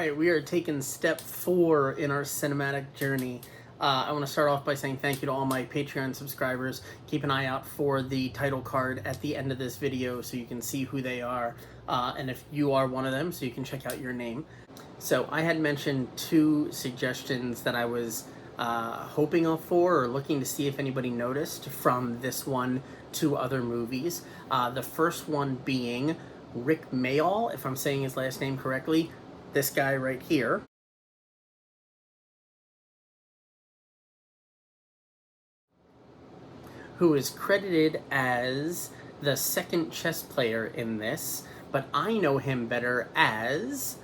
right, we are taking step 4 in our cinematic journey. I want to start off by saying thank you to all my Patreon subscribers. Keep an eye out for the title card at the end of this video so you can see who they are, and if you are one of them, so you can check out your name. So I had mentioned 2 suggestions that I was hoping for or looking to see if anybody noticed from this one to other movies. The first one being Rick Mayall, if I'm saying his last name correctly, this guy right here. Who is credited as the second chess player in this, but I know him better as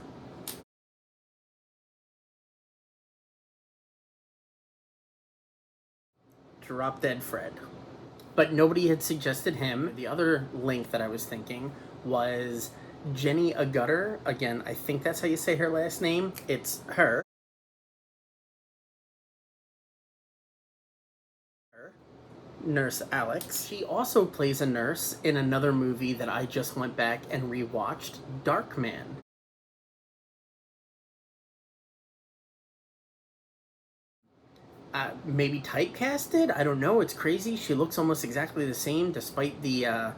Drop Dead Fred. But nobody had suggested him. The other link that I was thinking was Jenny Agutter. Again, I think that's how you say her last name. It's her. Nurse Alex. She also plays a nurse in another movie that I just went back and rewatched, Darkman. Maybe typecasted? I don't know. It's crazy. She looks almost exactly the same despite the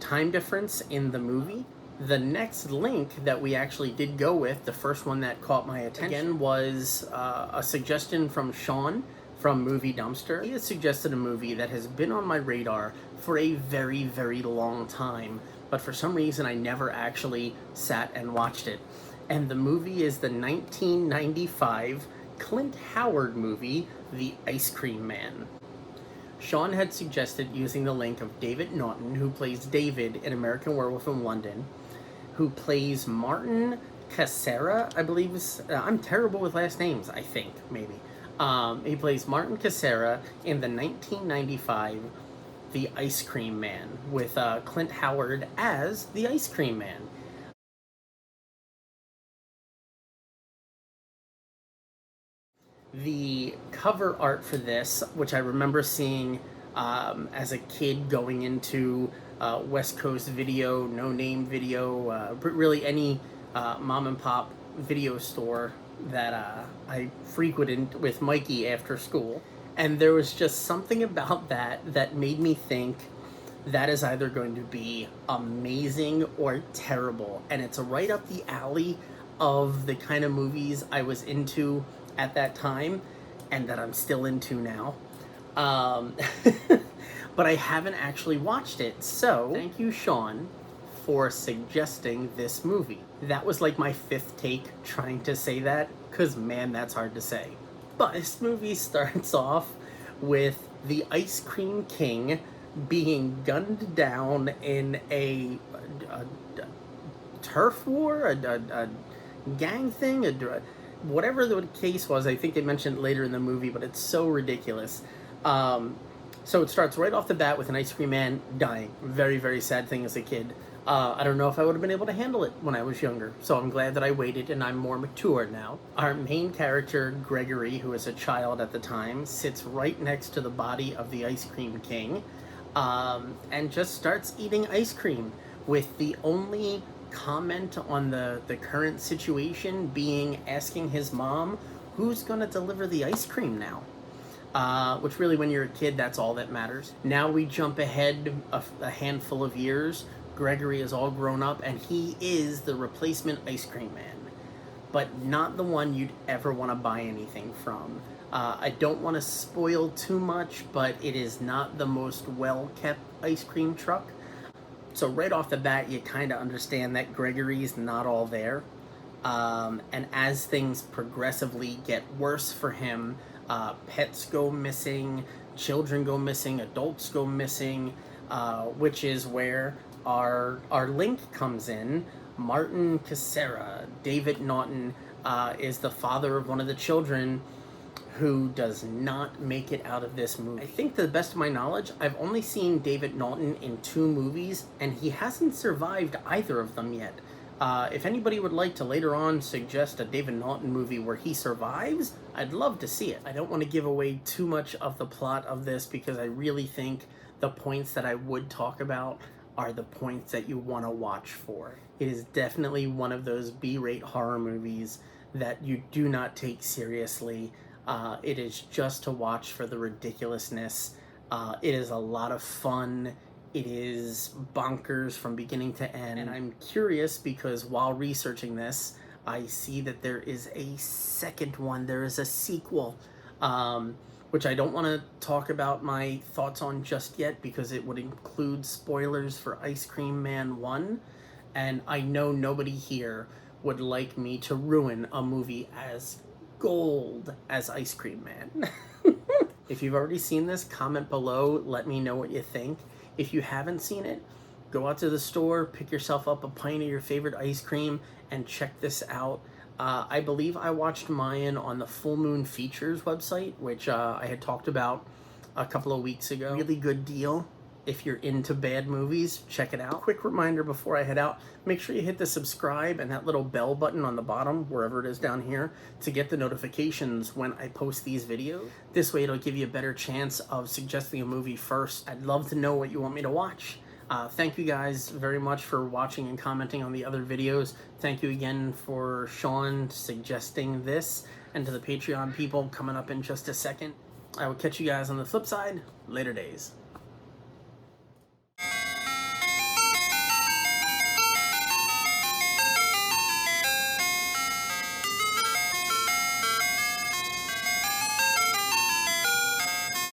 time difference in the movie. The next link that we actually did go with, the first one that caught my attention, again, was a suggestion from Sean from Movie Dumpster. He has suggested a movie that has been on my radar for a very, very long time, but for some reason I never actually sat and watched it. And the movie is the 1995 Clint Howard movie, The Ice Cream Man. Sean had suggested using the link of David Naughton, who plays David in American Werewolf in London, who plays Martin Casera, I believe. I'm terrible with last names, I think, maybe. He plays Martin Casera in the 1995 The Ice Cream Man, with Clint Howard as the Ice Cream Man. The cover art for this, which I remember seeing as a kid going into West Coast Video, No Name Video, really any mom and pop video store that I frequented with Mikey after school. And there was just something about that made me think that is either going to be amazing or terrible. And it's right up the alley of the kind of movies I was into at that time and that I'm still into now. But I haven't actually watched it. So thank you, Sean, for suggesting this movie. That was like my 5th take trying to say that, because man, that's hard to say. But this movie starts off with the Ice Cream King being gunned down in a turf war, a gang thing, whatever the case was. I think they mentioned it later in the movie, but it's so ridiculous. So it starts right off the bat with an ice cream man dying. Very, very sad thing as a kid. I don't know if I would have been able to handle it when I was younger, so I'm glad that I waited and I'm more mature now. Our main character, Gregory, who is a child at the time, sits right next to the body of the Ice Cream King, and just starts eating ice cream, with the only comment on the current situation being asking his mom, who's going to deliver the ice cream now? Which really, when you're a kid, that's all that matters. Now we jump ahead a handful of years. Gregory is all grown up, and he is the replacement Ice Cream Man, but not the one you'd ever want to buy anything from. I don't want to spoil too much, but it is not the most well-kept ice cream truck. So right off the bat, you kind of understand that Gregory's not all there. And as things progressively get worse for him, pets go missing, children go missing, adults go missing, which is where our link comes in. Martin Casera, David Naughton, is the father of one of the children who does not make it out of this movie. I think, to the best of my knowledge, I've only seen David Naughton in 2 movies, and he hasn't survived either of them yet. If anybody would like to later on suggest a David Naughton movie where he survives, I'd love to see it. I don't want to give away too much of the plot of this because I really think the points that I would talk about are the points that you want to watch for. It is definitely one of those B-rate horror movies that you do not take seriously. It is just to watch for the ridiculousness. It is a lot of fun. It is bonkers from beginning to end. And I'm curious because while researching this, I see that there is a second one. There is a sequel, which I don't want to talk about my thoughts on just yet because it would include spoilers for Ice Cream Man 1. And I know nobody here would like me to ruin a movie as gold as Ice Cream Man. If you've already seen this, comment below, let me know what you think. If you haven't seen it, go out to the store, pick yourself up a pint of your favorite ice cream, and check this out. I believe I watched mine on the Full Moon Features website, which I had talked about a couple of weeks ago. Really good deal. If you're into bad movies, check it out. Quick reminder before I head out, make sure you hit the subscribe and that little bell button on the bottom, wherever it is down here, to get the notifications when I post these videos. This way it'll give you a better chance of suggesting a movie first. I'd love to know what you want me to watch. Thank you guys very much for watching and commenting on the other videos. Thank you again for Sean suggesting this, and to the Patreon people coming up in just a second. I will catch you guys on the flip side. Later days.